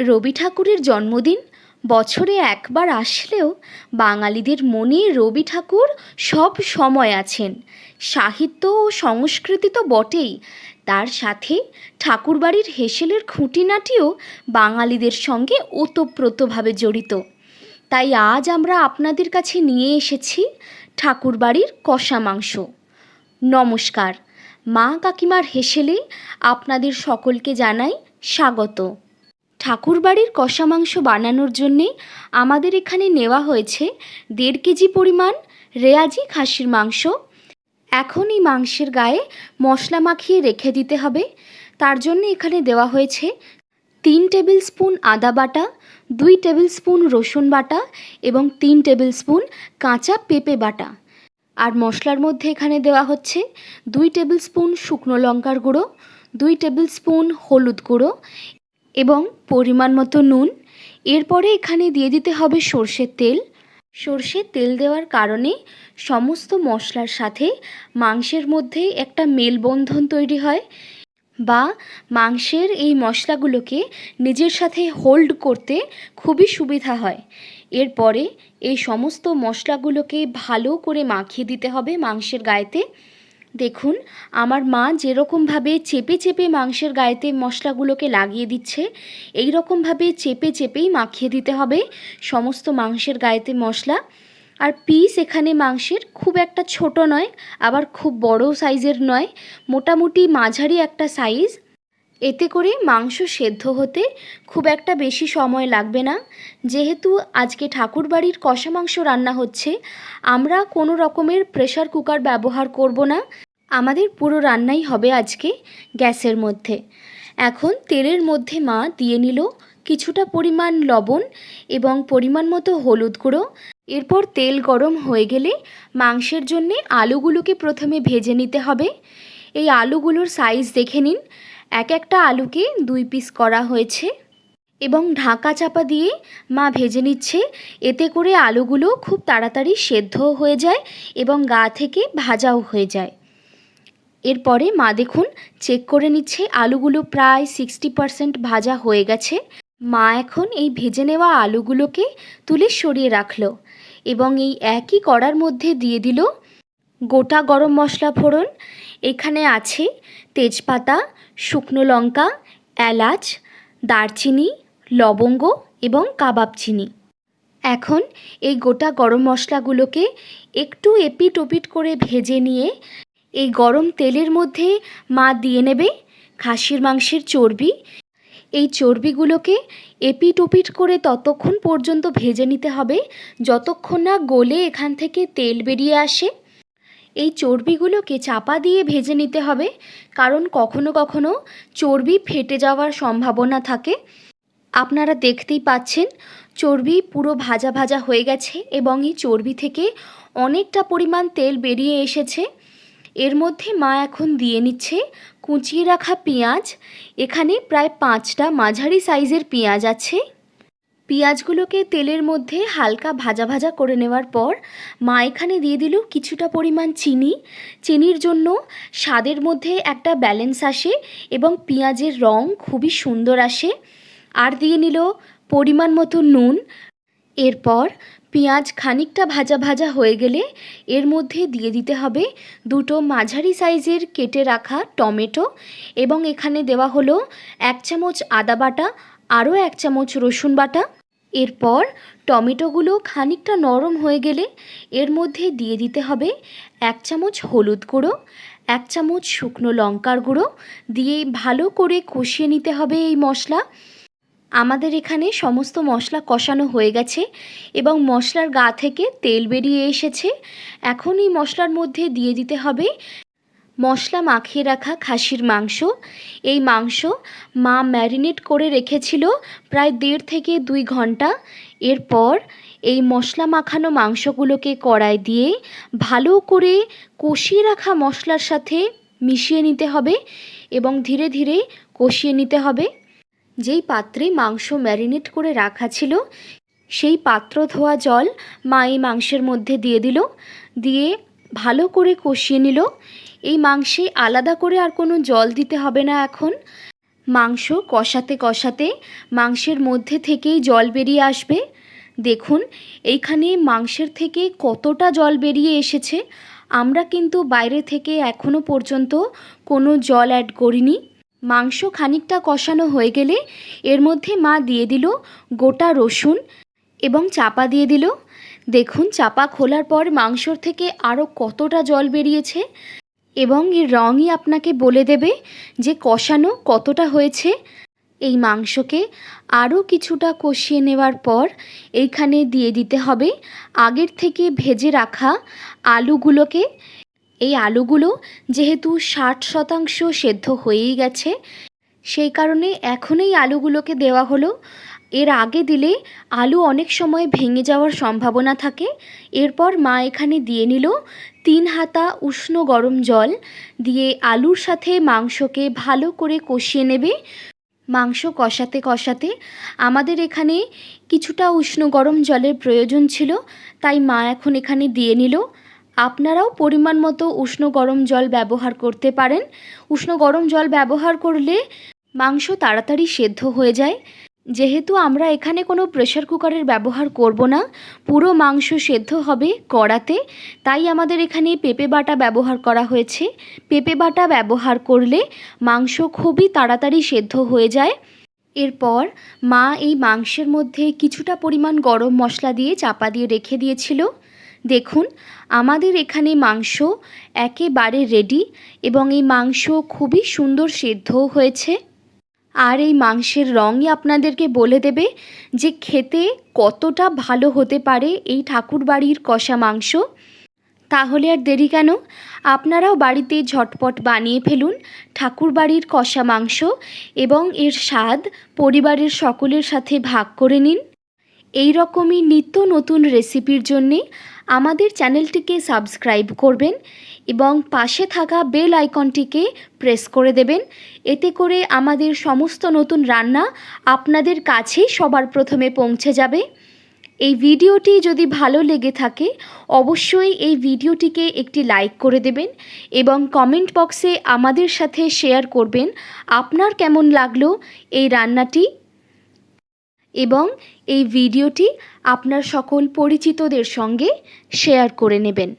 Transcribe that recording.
রবি ঠাকুরের জন্মদিন বছরে একবার আসলেও বাঙালিদের মনে রবি ঠাকুর সব সময় আছেন। সাহিত্য ও সংস্কৃতি তো বটেই, তার সাথে ঠাকুরবাড়ির হেসেলের খুঁটিনাটিও বাঙালিদের সঙ্গে ওতপ্রোতভাবে জড়িত। তাই আজ আমরা আপনাদের কাছে নিয়ে এসেছি ঠাকুরবাড়ির কষা মাংস। নমস্কার, মা কাকিমার হেসেলে আপনাদের সকলকে জানাই স্বাগত। ঠাকুরবাড়ির কষা মাংস বানানোর জন্যে আমাদের এখানে নেওয়া হয়েছে 1.5 কেজি পরিমাণ রেয়াজি খাসির মাংস। এখন এই মাংসের গায়ে মশলা মাখিয়ে রেখে দিতে হবে। তার জন্য এখানে দেওয়া হয়েছে 3 টেবিল স্পুন আদা বাটা, 2 টেবিল স্পুন রসুন বাটা এবং 3 টেবিল স্পুন কাঁচা পেঁপে বাটা। আর মশলার মধ্যে এখানে দেওয়া হচ্ছে 2 টেবিল স্পুন শুকনো লঙ্কার গুঁড়ো, 2 টেবিল স্পুন হলুদ গুঁড়ো এবং পরিমাণ মতো নুন। এরপরে এখানে দিয়ে দিতে হবে সর্ষের তেল। সর্ষের তেল দেওয়ার কারণে সমস্ত মশলার সাথে মাংসের মধ্যে একটা মেলবন্ধন তৈরি হয়, বা মাংসের এই মশলাগুলোকে নিজের সাথে হোল্ড করতে খুবই সুবিধা হয়। এরপরে এই সমস্ত মশলাগুলোকে ভালো করে মাখিয়ে দিতে হবে মাংসের গায়েতে। দেখুন, আমার মা যেরকমভাবে চেপে চেপে মাংসের গায়েতে মশলাগুলোকে লাগিয়ে দিচ্ছে, এই রকমভাবে চেপে চেপেই মাখিয়ে দিতে হবে সমস্ত মাংসের গায়েতে মশলা। আর পিস এখানে মাংসের খুব একটা ছোট নয়, আবার খুব বড় সাইজের নয়, মোটামুটি মাঝারি একটা সাইজ। এতে করে মাংস সেদ্ধ হতে খুব একটা বেশি সময় লাগবে না। যেহেতু আজকে ঠাকুরবাড়ির কষা মাংস রান্না হচ্ছে, আমরা কোনো রকমের প্রেসার কুকার ব্যবহার করব না। আমাদের পুরো রান্নাই হবে আজকে গ্যাসের মধ্যে। এখন তেলের মধ্যে মা দিয়ে নিল কিছুটা পরিমাণ লবণ এবং পরিমাণ মতো হলুদ গুঁড়ো। এরপর তেল গরম হয়ে গেলে মাংসের জন্যে আলুগুলোকে প্রথমে ভেজে নিতে হবে। এই আলুগুলোর সাইজ দেখে নিন, এক একটা আলুকে 2 পিস করা হয়েছে এবং ঢাকা চাপা দিয়ে মা ভেজে নিচ্ছে। এতে করে আলুগুলো খুব তাড়াতাড়ি সেদ্ধও হয়ে যায় এবং গা থেকে ভাজাও হয়ে যায়। এরপরে মা দেখুন চেক করে নিচ্ছে, আলুগুলো প্রায় 60% ভাজা হয়ে গেছে। মা এখন এই ভেজে নেওয়া আলুগুলোকে তুলে সরিয়ে রাখলো এবং এই একই কড়ার মধ্যে দিয়ে দিল গোটা গরম মশলা ফোড়ন। এখানে আছে তেজপাতা, শুকনো লঙ্কা, এলাচ, দারচিনি, লবঙ্গ এবং কাবাব চিনি। এখন এই গোটা গরম মশলাগুলোকে একটু এপিট ওপিট করে ভেজে নিয়ে এই গরম তেলের মধ্যে মা দিয়ে নেবে খাসির মাংসের চর্বি। এই চর্বিগুলোকে এপিট ওপিট করে ততক্ষণ পর্যন্ত ভেজে নিতে হবে যতক্ষণ না গলে এখান থেকে তেল বেরিয়ে আসে। এই চর্বিগুলোকে চাপা দিয়ে ভেজে নিতে হবে, কারণ কখনো কখনো চর্বি ফেটে যাওয়ার সম্ভাবনা থাকে। আপনারা দেখতেই পাচ্ছেন চর্বি পুরো ভাজা ভাজা হয়ে গেছে এবং এই চর্বি থেকে অনেকটা পরিমাণ তেল বেরিয়ে এসেছে। এর মধ্যে মা এখন দিয়ে নিচ্ছে কুচিয়ে রাখা পেঁয়াজ। এখানে প্রায় 5টা মাঝারি সাইজের পেঁয়াজ আছে। পেঁয়াজগুলোকে তেলের মধ্যে হালকা ভাজা ভাজা করে নেওয়ার পর মা এখানে দিয়ে দিল কিছুটা পরিমাণ চিনি। চিনির জন্য স্বাদের মধ্যে একটা ব্যালেন্স আসে এবং পেঁয়াজের রং খুবই সুন্দর আসে। আর দিয়ে নিল পরিমাণ মতো নুন। এরপর পেঁয়াজ খানিকটা ভাজা ভাজা হয়ে গেলে এর মধ্যে দিয়ে দিতে হবে 2টো মাঝারি সাইজের কেটে রাখা টমেটো এবং এখানে দেওয়া হলো 1 চামচ আদা বাটা, আরও 1 চামচ রসুন বাটা। এরপর টমেটোগুলো খানিকটা নরম হয়ে গেলে এর মধ্যে দিয়ে দিতে হবে 1 চামচ হলুদ গুঁড়ো, 1 চামচ শুকনো লঙ্কার গুঁড়ো দিয়ে ভালো করে কষিয়ে নিতে হবে এই মশলা। আমাদের এখানে সমস্ত মশলা কষানো হয়ে গেছে এবং মশলার গা থেকে তেল বেরিয়ে এসেছে। এখন এই মশলার মধ্যে দিয়ে দিতে হবে মশলা মাখিয়ে রাখা খাসির মাংস। এই মাংস মা ম্যারিনেট করে রেখেছিল প্রায় 1.5 থেকে 2 ঘন্টা। এরপর এই মশলা মাখানো মাংসগুলোকে কড়াই দিয়ে ভালো করে কষিয়ে রাখা মশলার সাথে মিশিয়ে নিতে হবে এবং ধীরে ধীরে কষিয়ে নিতে হবে। যেই পাত্রে মাংস ম্যারিনেট করে রাখা ছিল সেই পাত্র ধোয়া জল মা এই মাংসের মধ্যে দিয়ে দিল, দিয়ে ভালো করে কষিয়ে নিল। এই মাংসে আলাদা করে আর কোনো জল দিতে হবে না। এখন মাংস কষাতে কষাতে মাংসের মধ্যে থেকেই জল বেরিয়ে আসবে। দেখুন এইখানে মাংসের থেকে কতটা জল বেরিয়ে এসেছে। আমরা কিন্তু বাইরে থেকে এখনো পর্যন্ত কোনো জল অ্যাড করিনি। মাংস খানিকটা কষানো হয়ে গেলে এর মধ্যে মা দিয়ে দিল গোটা রসুন এবং চাপা দিয়ে দিল। দেখুন চাপা খোলার পর মাংসর থেকে আরও কতটা জল বেরিয়েছে এবং এর রঙই আপনাকে বলে দেবে যে কষানো কতটা হয়েছে। এই মাংসকে আরও কিছুটা কষিয়ে নেওয়ার পর এইখানে দিয়ে দিতে হবে আগের থেকে ভেজে রাখা আলুগুলোকে। এই আলুগুলো যেহেতু 60% সেদ্ধ হয়েই গেছে, সেই কারণে এখন এই আলুগুলোকে দেওয়া হলো। এর আগে দিলে আলু অনেক সময় ভেঙে যাওয়ার সম্ভাবনা থাকে। এরপর মা এখানে দিয়ে নিল 3 হাতা উষ্ণ গরম জল, দিয়ে আলুর সাথে মাংসকে ভালো করে কষিয়ে নেবে। মাংস কষাতে কষাতে আমাদের এখানে কিছুটা উষ্ণ গরম জলের প্রয়োজন ছিল, তাই মা এখন এখানে দিয়ে নিল। আপনারাও পরিমাণ মতো উষ্ণ গরম জল ব্যবহার করতে পারেন। উষ্ণ গরম জল ব্যবহার করলে মাংস তাড়াতাড়ি সেদ্ধ হয়ে যায়। যেহেতু আমরা এখানে কোনো প্রেসার কুকারের ব্যবহার করব না, পুরো মাংস সেদ্ধ হবে কড়াতে, তাই আমাদের এখানে পেঁপে বাটা ব্যবহার করা হয়েছে। পেঁপে বাটা ব্যবহার করলে মাংস খুবই তাড়াতাড়ি সেদ্ধ হয়ে যায়। এরপর মা এই মাংসের মধ্যে কিছুটা পরিমাণ গরম মশলা দিয়ে চাপা দিয়ে রেখে দিয়েছিল। দেখুন আমাদের এখানে মাংস একেবারে রেডি এবং এই মাংস খুবই সুন্দর সেদ্ধও হয়েছে। আর এই মাংসের রঙই আপনাদেরকে বলে দেবে যে খেতে কতটা ভালো হতে পারে এই ঠাকুরবাড়ির কষা মাংস। তাহলে আর দেরি কেন, আপনারাও বাড়িতে ঝটপট বানিয়ে ফেলুন ঠাকুরবাড়ির কষা মাংস এবং এর স্বাদ পরিবারের সকলের সাথে ভাগ করে নিন। এই রকমই নিত্য নতুন রেসিপির জন্যে আমাদের চ্যানেলটিকে সাবস্ক্রাইব করবেন এবং পাশে থাকা বেল আইকনটিকে প্রেস করে দেবেন। এতে করে আমাদের সমস্ত নতুন রান্না আপনাদের কাছেই সবার প্রথমে পৌঁছে যাবে। এই ভিডিওটি যদি ভালো লেগে থাকে অবশ্যই এই ভিডিওটিকে একটি লাইক করে দেবেন এবং কমেন্ট বক্সে আমাদের সাথে শেয়ার করবেন আপনার কেমন লাগলো এই রান্নাটি, এবং এই ভিডিওটি আপনার সকল পরিচিতদের সঙ্গে শেয়ার করে নেবেন।